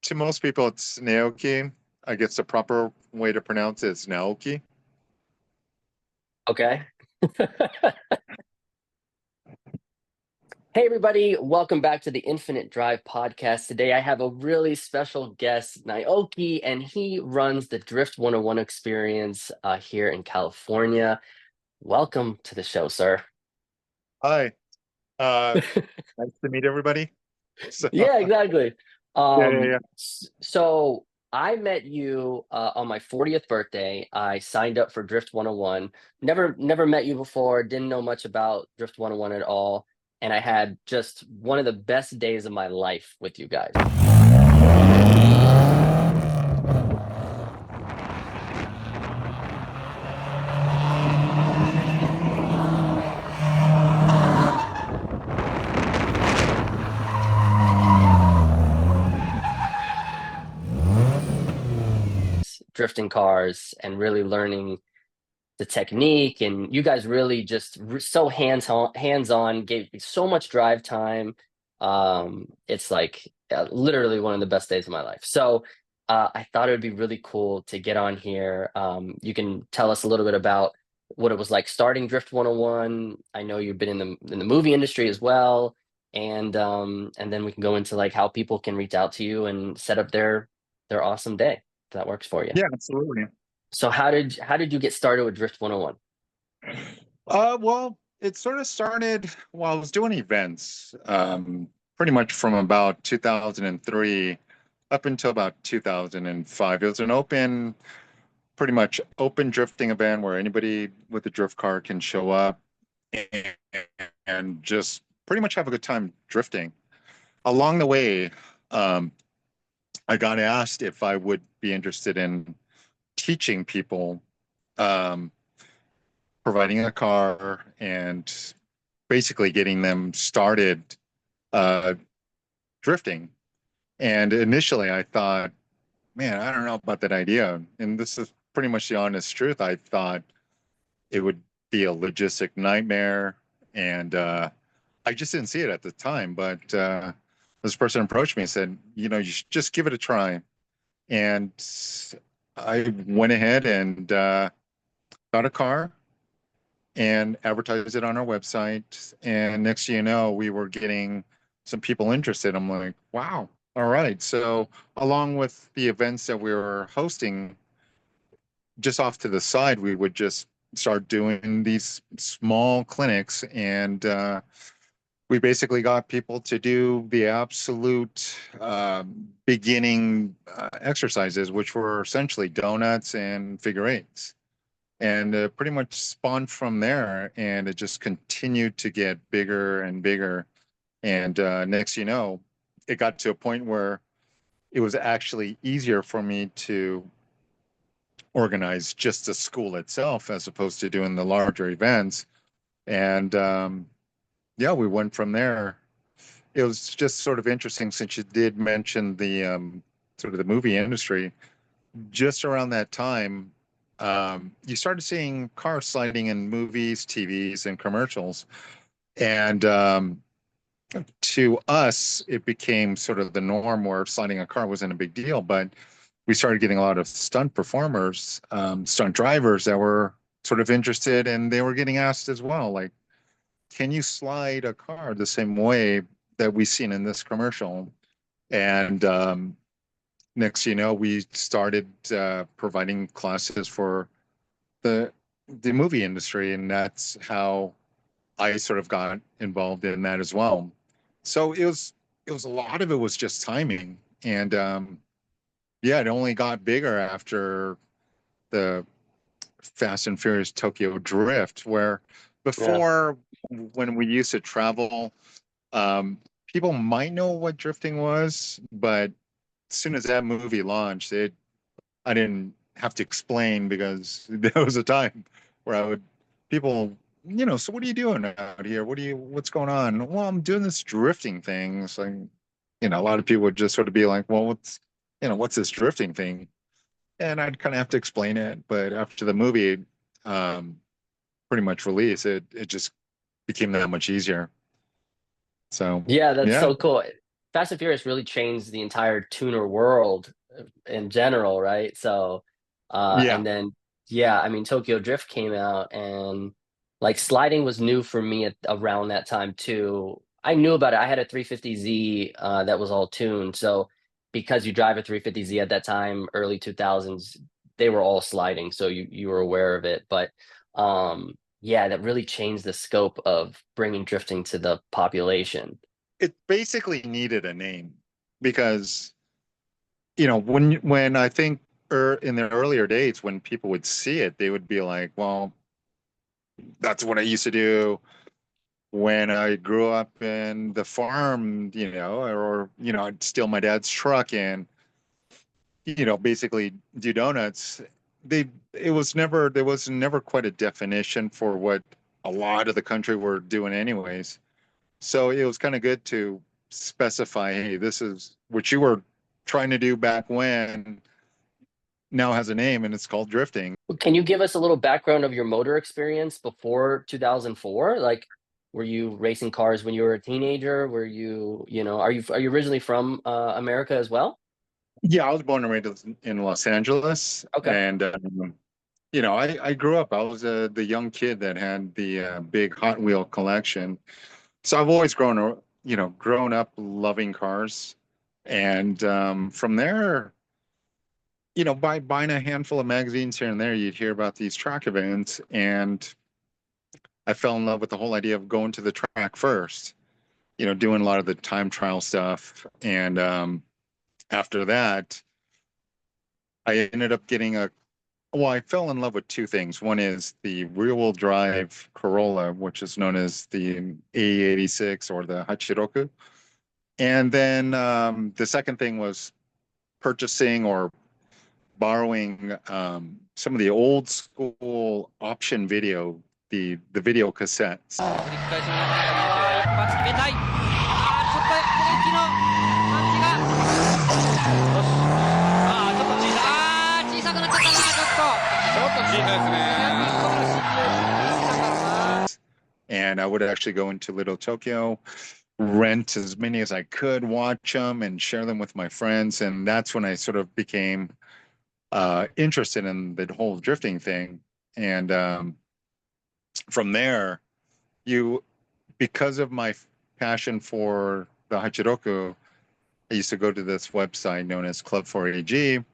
To most people, it's Naoki. I guess the proper way to pronounce it is Naoki. Okay. Hey, everybody. Welcome back to the Infinite Drive podcast. Today, I have a really special guest, Naoki, and he runs the Drift 101 experience here in California. Welcome to the show, sir. Hi. Uh, nice to meet everybody. So, Yeah, exactly. yeah. So I met you on my 40th birthday. I signed up for Drift 101. Never met you before, didn't know much about Drift 101 at all. And I had just one of the best days of my life with you guys. Drifting cars and really learning the technique, and you guys really just so hands on, gave me so much drive time. It's like literally one of the best days of my life. So I thought it would be really cool to get on here. You can tell us a little bit about what it was like starting Drift 101. I know you've been in the movie industry as well, and then we can go into like how people can reach out to you and set up their awesome day if that works for you. Yeah, absolutely. So how did you get started with Drift 101? Well, it sort of started while I was doing events, pretty much from about 2003 up until about 2005. It was an pretty much open drifting event where anybody with a drift car can show up and, and just pretty much have a good time drifting. Along the way, um, I got asked if I would be interested in teaching people, um, providing a car and basically getting them started uh, drifting. And initially, I thought, man, I don't know about that idea. And this is pretty much the honest truth. I thought it would be a logistic nightmare. And I just didn't see it at the time. But this person approached me and said, you should just give it a try. And I went ahead and got a car and advertised it on our website. And next thing you know, we were getting some people interested. I'm like, wow, all right. So, along with the events that we were hosting, just off to the side, we would just start doing these small clinics. And we basically got people to do the absolute beginning exercises, which were essentially donuts and figure eights. And pretty much spawned from there, and it just continued to get bigger and bigger. And next, it got to a point where it was actually easier for me to organize just the school itself as opposed to doing the larger events. And yeah, we went from there. It was just sort of interesting since you did mention the sort of the movie industry. Just around that time, you started seeing cars sliding in movies, TVs, and commercials. And to us, it became sort of the norm where sliding a car wasn't a big deal. But we started getting a lot of stunt performers, stunt drivers that were sort of interested, and they were getting asked as well, like, can you slide a car the same way that we seen in this commercial? And next, we started providing classes for the the movie industry, and that's how I sort of got involved in that as well. So it was a lot of it was just timing, and yeah, it only got bigger after the Fast and Furious Tokyo Drift, where Yeah. before when we used to travel, people might know what drifting was, but as soon as that movie launched, I didn't have to explain because there was a time where people, so what are you doing out here? What's going on? Well, I'm doing this drifting thing. It's like, a lot of people would just sort of be like, well, what's this drifting thing? And I'd kind of have to explain it. But after the movie, um, pretty much released, it just became that much easier. So, Yeah, that's yeah, so cool. Fast and Furious really changed the entire tuner world in general, right? So, Yeah. and then yeah, I mean Tokyo Drift came out, and like sliding was new for me at around that time too. I knew about it. I had a 350Z that was all tuned. So because you drive a 350Z at that time, early 2000s, they were all sliding, so you were aware of it. But yeah, that really changed the scope of bringing drifting to the population. It basically needed a name because, you know, when I think in the earlier days, when people would see it, they would be like, well, that's what I used to do when I grew up in the farm, you know, or, you know, I'd steal my dad's truck and, you know, basically do donuts. They, it was never, there was never quite a definition for what a lot of the country were doing anyways. So it was kind of good to specify, hey, this is what you were trying to do back when, now has a name and it's called drifting. Can you give us a little background of your motor experience before 2004? Like, were you racing cars when you were a teenager? Were you, you know, are you originally from America as well? Yeah, I was born and raised in Los Angeles, Okay. and you know, I grew up. I was the young kid that had the big Hot Wheel collection. So I've always grown up loving cars, and from there, you know, by buying a handful of magazines here and there, you'd hear about these track events, and I fell in love with the whole idea of going to the track first. You know, doing a lot of the time trial stuff, and after that, I ended up getting a well, I fell in love with two things. One is the rear-wheel drive Corolla, which is known as the A86 or the Hachiroku. And then the second thing was purchasing or borrowing some of the old school option video, the video cassettes. 折り返しになりました。バッチリない。ちょっと小さくなってきたな。ちょっと小さくなってきたな。ちょっと。ああ、ちょっと小さくなってきたな。ちょっと。 And I would actually go into Little Tokyo, rent as many as I could, watch them, and share them with my friends. And that's when I sort of became interested in the whole drifting thing. And from there, you, because of my passion for the Hachiroku, I used to go to this website known as Club 4AG.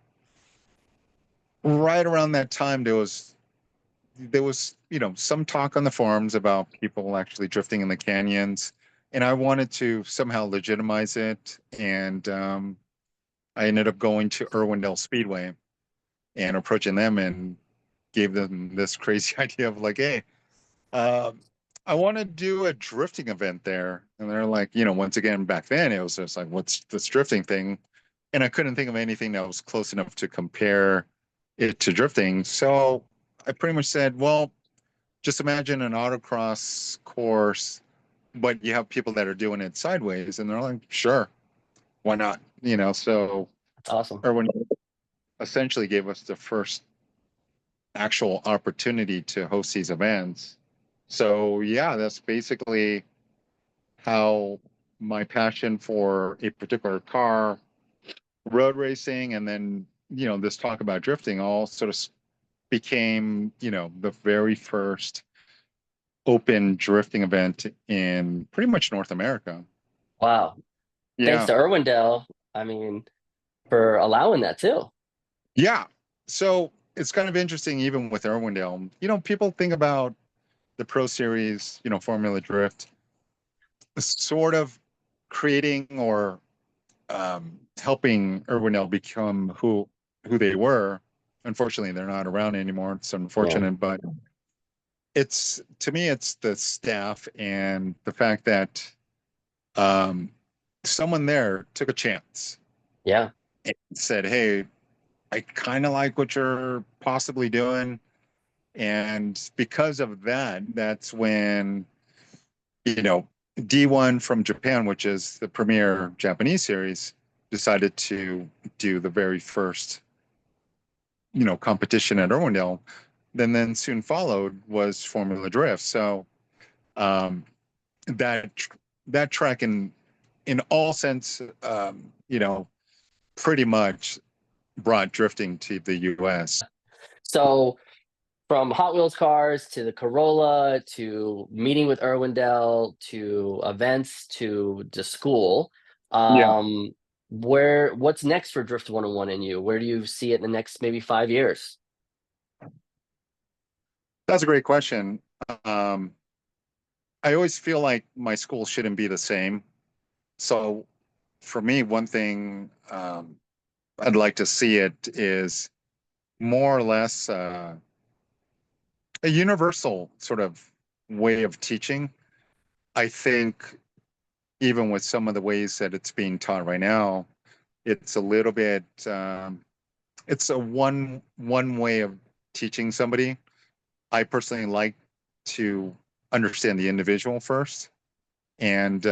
Right around that time, there was you know some talk on the forums about people actually drifting in the canyons, and I wanted to somehow legitimize it. And I ended up going to Irwindale Speedway and approaching them and gave them this crazy idea of like, hey, uh, I want to do a drifting event there. And they're like, you know, once again, back then it was just like, what's this drifting thing? And I couldn't think of anything that was close enough to compare it to drifting. So I pretty much said, well, just imagine an autocross course, but you have people that are doing it sideways. And they're like, sure, why not? You know, so That's awesome. Erwin essentially gave us the first actual opportunity to host these events. So yeah, that's basically how my passion for a particular car, road racing, and then, you know, this talk about drifting all sort of became, you know, the very first open drifting event in pretty much North America. Wow. Thanks Yeah. to Irwindale, I mean, for allowing that too. Yeah. So it's kind of interesting, even with Irwindale, you know, people think about the Pro Series, you know, Formula Drift, sort of creating or helping Irwindale become who they were. Unfortunately, they're not around anymore. It's Yeah. unfortunate, but it's, to me, it's the staff and the fact that um, someone there took a chance Yeah. and said, "Hey, I kind of like what you're possibly doing," and because of that, that's when, you know, D1 from Japan, which is the premier Japanese series, decided to do the very first, you know, competition at Irwindale. Then soon followed was Formula Drift. So um, that that track in in all sense, pretty much brought drifting to the US. So from Hot Wheels cars to the Corolla to meeting with Irwindale to events to the school, Yeah, what's next for Drift 101 in you? Where do you see it in the next maybe 5 years? that's a great question. Um, I always feel like my school shouldn't be the same. So for me, one thing I'd like to see it is more or less a universal sort of way of teaching. I think even with some of the ways that it's being taught right now, it's a little bit it's a one way of teaching somebody. I personally like to understand the individual first and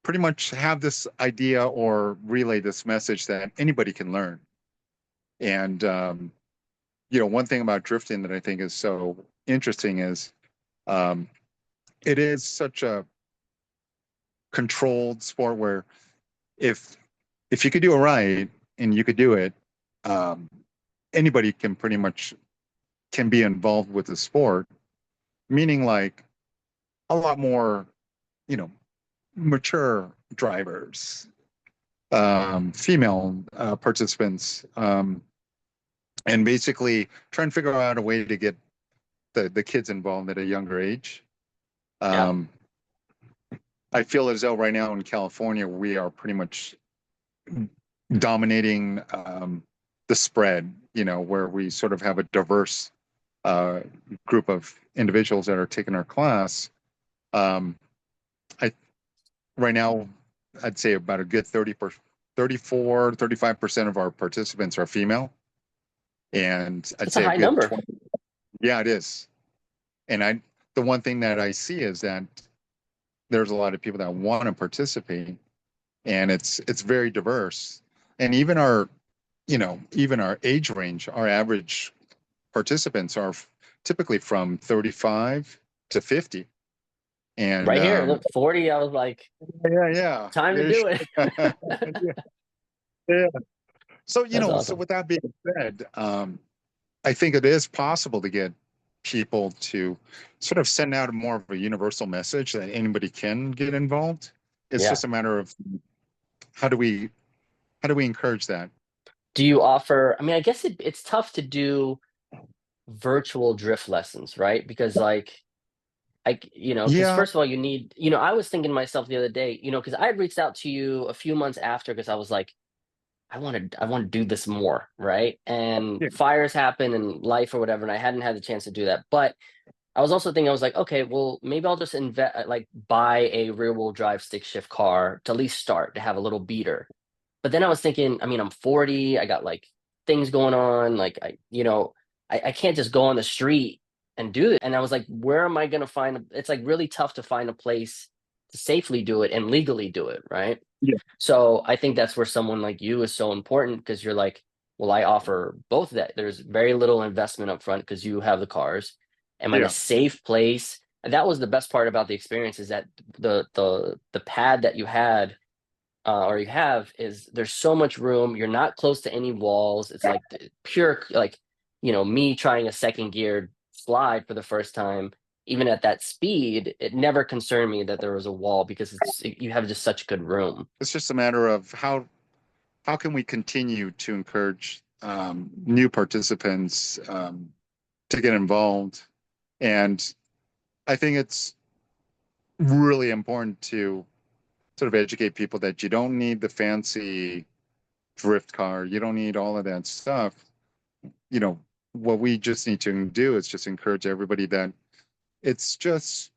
pretty much have this idea or relay this message that anybody can learn. And one thing about drifting that I think is so interesting is um, it is such a controlled sport where if if you could do it right and you could do it, um, anybody can pretty much can be involved with the sport. Meaning like a lot more, you know, mature drivers, female participants, and basically try and figure out a way to get the kids involved at a younger age. Yeah. Um, I feel as though right now in California we are pretty much dominating the spread. Where we sort of have a diverse uh, group of individuals that are taking our class. Um, I right now I'd say about a good 35% of our participants are female, and I'd That's a say a high good number. 20. Yeah, it is. And the one thing that I see is that there's a lot of people that want to participate, and it's very diverse. And even our age range, our average participants are typically from 35 to 50. And Right here, look, 40, I was like, yeah, yeah, time to do it. yeah, yeah. So, That's so awesome. with that being said, I think it is possible to get people to sort of send out more of a universal message that anybody can get involved. It's Yeah. just a matter of how do we how do we encourage that? Do you offer, I mean, I guess it's tough to do virtual drift lessons, right? Because because Yeah, first of all, you need, I was thinking to myself the other day, because I had reached out to you a few months after because I was like, I want to do this more, right? And yeah, fires happen and life or whatever, and I hadn't had the chance to do that. But I was also thinking, I was like, okay, well, maybe I'll just invest, like buy a rear wheel drive stick shift car to at least start to have a little beater. But then I was thinking, I mean, I'm 40, I got like things going on, like I can't just go on the street and do it. And I was like, where am I gonna find it's like really tough to find a place to safely do it and legally do it, right? yeah, So I think that's where someone like you is so important because you're like, well, I offer both of that. There's very little investment up front because you have the cars. Am I in a yeah. safe place? And that was the best part about the experience is that the pad that you had or you have is there's so much room. You're not close to any walls. It's like pure like me trying a second geared slide for the first time. Even at that speed, it never concerned me that there was a wall because you have just such good room. It's just a matter of how can we continue to encourage new participants to get involved, and I think it's really important to sort of educate people that you don't need the fancy drift car. You don't need all of that stuff. You know, what we just need to do is just encourage everybody that it's just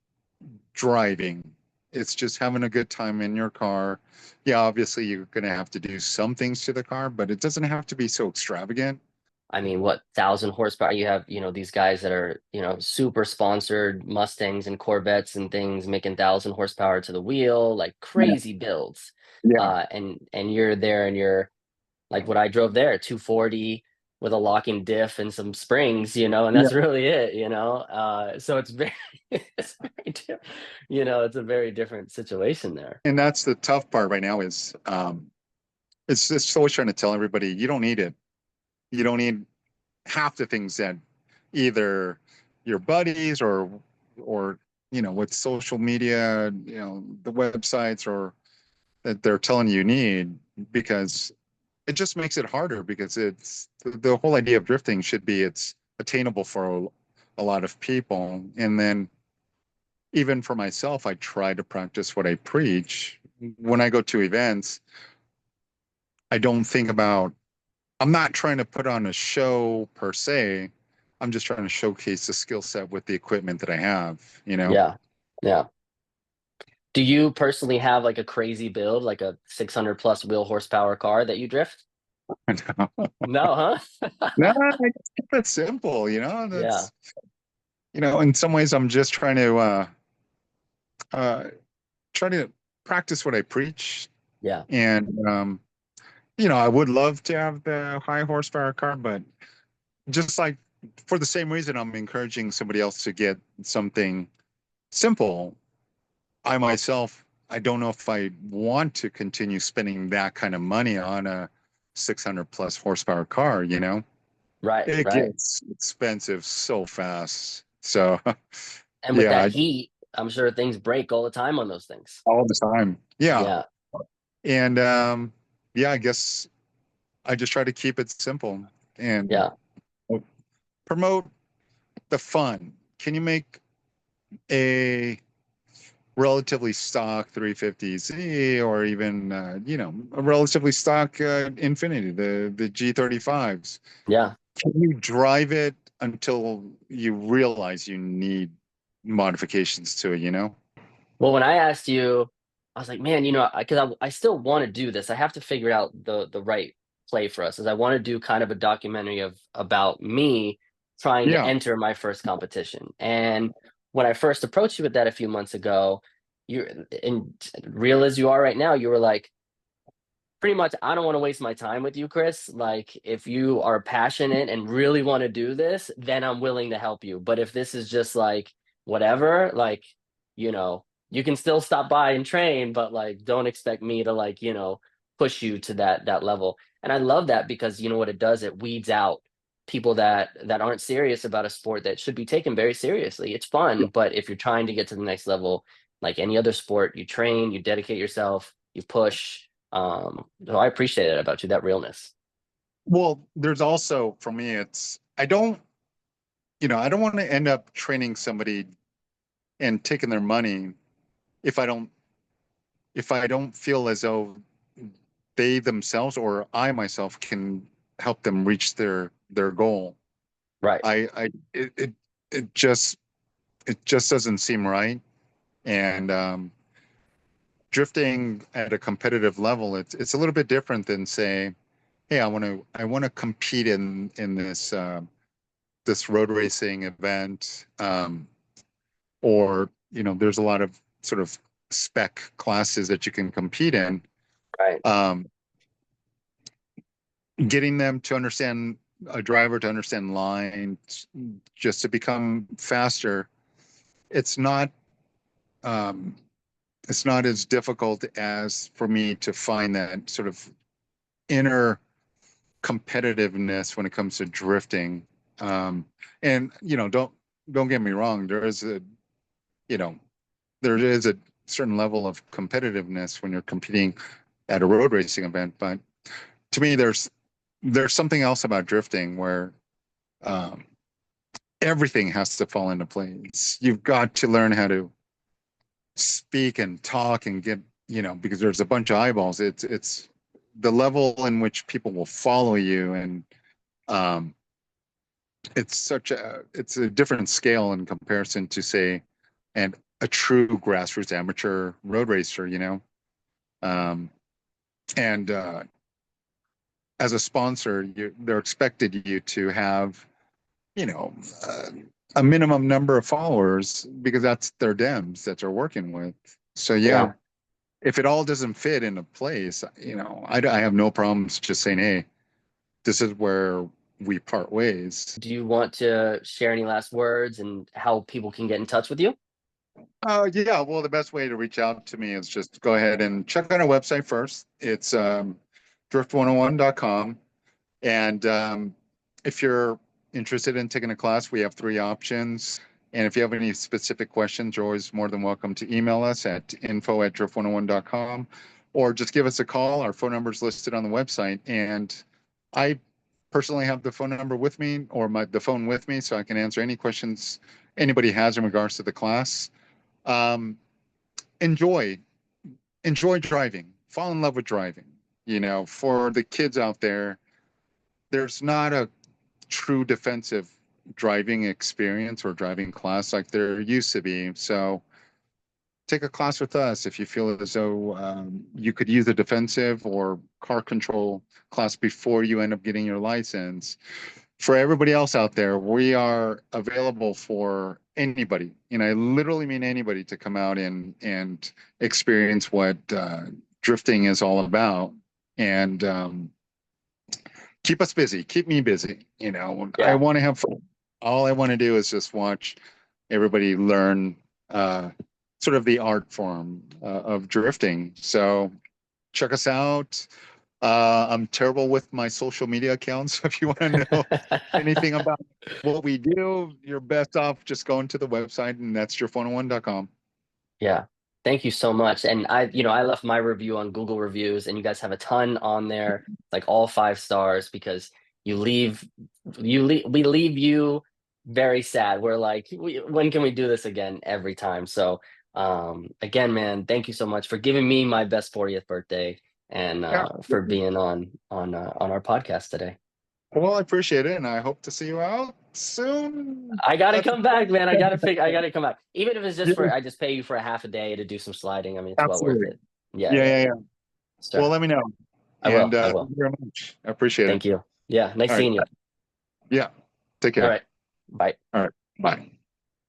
driving. It's just having a good time in your car. Yeah, obviously you're going to have to do some things to the car, but it doesn't have to be so extravagant. I mean, what 1,000 horsepower you have, these guys that are, super sponsored Mustangs and Corvettes and things making 1,000 horsepower to the wheel, like Yeah. crazy builds. Yeah. And you're there and you're like what I drove there, 240. with a locking diff and some springs, and Yeah. that's really it, so it's very, it's it's a very different situation there. And that's the tough part right now is it's just always trying to tell everybody you don't need it. You don't need half the things that either your buddies or with social media, the websites or that they're telling you need, because it just makes it harder, because it's the whole idea of drifting should be it's attainable for a lot of people. And then even for myself, I try to practice what I preach. When I go to events, I don't think about, I'm not trying to put on a show per se. I'm just trying to showcase the skill set with the equipment that I have. Yeah. Yeah. Do you personally have like a crazy build, like a 600 plus wheel horsepower car that you drift? No, huh? No, I just keep it simple, Yeah. in some ways I'm just uh, trying to practice what I preach. Yeah. And, I would love to have the high horsepower car, but just like for the same reason I'm encouraging somebody else to get something simple, I myself, I don't know if I want to continue spending that kind of money on a 600 plus horsepower car. Right. It Right. gets expensive so fast. So, And with that yeah, heat, I'm sure things break all the time on those things. all the time. Yeah. Yeah. And yeah, I guess I just try to keep it simple and Yeah. promote the fun. Can you make a relatively stock 350Z or even a relatively stock Infinity, the G35s? Yeah. Can you drive it until you realize you need modifications to it? Well, when I asked you, I was like, man, because I still want to do this. I have to figure out the right play for us. Is I want to do kind of a documentary of about me trying to Yeah. enter my first competition. And when I first approached you with that a few months ago, you and real as you are right now, you were like, pretty much, I don't want to waste my time with you, Chris. Like, if you are passionate and really want to do this, then I'm willing to help you. But if this is just like whatever, like, you can still stop by and train, but like, don't expect me to like, push you to that level. And I love that because you know what it does? It weeds out people that aren't serious about a sport that should be taken very seriously. It's fun, but if you're trying to get to the next level, like any other sport, you train, you dedicate yourself, you push. So I appreciate it about you, that realness. Well, there's also for me, I don't want to end up training somebody and taking their money if I don't if I don't feel as though they themselves or I myself can help them reach their goal. Right. I it just it just doesn't seem right. And drifting at a competitive level, it's a little bit different than say, hey, I want to compete in this road racing event, or there's a lot of sort of spec classes that you can compete in. Right. Um, Getting them to understand a driver to understand lines just to become faster, it's not um, it's not as difficult as for me to find that sort of inner competitiveness when it comes to drifting. And don't get me wrong, you know there is a certain level of competitiveness when you're competing at a road racing event, but to me there's something else about drifting where um, everything has to fall into place. You've got to learn how to speak and talk and get, because there's a bunch of eyeballs. It's the level in which people will follow you, and um, it's a different scale in comparison to say, and a true grassroots amateur road racer. Um, and as a sponsor, they're expected you to have you know, uh, a minimum number of followers because that's their dems that they're working with. So yeah, Yeah. if it all doesn't fit into place, I have no problems just saying, hey, this is where we part ways. Do you want to share any last words and how people can get in touch with you? Yeah, well, the best way to reach out to me is just go ahead and check out our website first. It's drift101.com. And if you're interested in taking a class, we have 3 options. And if you have any specific questions, you're always more than welcome to email us at info@drift101.com, or just give us a call. Our phone number is listed on the website. And I personally have the phone number with me, or the phone with me, so I can answer any questions anybody has in regards to the class. Um, enjoy driving, fall in love with driving. For the kids out there, there's not a true defensive driving experience or driving class like there used to be. So take a class with us if you feel as though you could use a defensive or car control class before you end up getting your license. For everybody else out there, we are available for anybody. I literally mean anybody to come out and experience what drifting is all about. And keep us busy, keep me busy. I Yeah. want to have fun. All I want to do is just watch everybody learn sort of the art form of drifting. So check us out. I'm terrible with my social media accounts. If you want to know anything about what we do, you're best off just going to the website, and that's drift101.com. Yeah. Thank you so much. And I left my review on Google reviews, and you guys have a ton on there, like all 5 stars, because we leave you very sad. We're like, when can we do this again every time? So again, man, thank you so much for giving me my best 40th birthday and Yeah. for being on our podcast today. Well, I appreciate it, and I hope to see you out soon. I gotta That's come back, man. I gotta come back. Even if it's just yeah, I just pay you for a half a day to do some sliding. I mean, it's well worth absolutely. it. Yeah, Yeah, yeah, yeah, yeah. Well, sure. let me know. I And will. I thank will. you very much. I appreciate it. Thank you. Yeah, nice All right. seeing you. Yeah. Take All care. right. Bye. All right. Bye.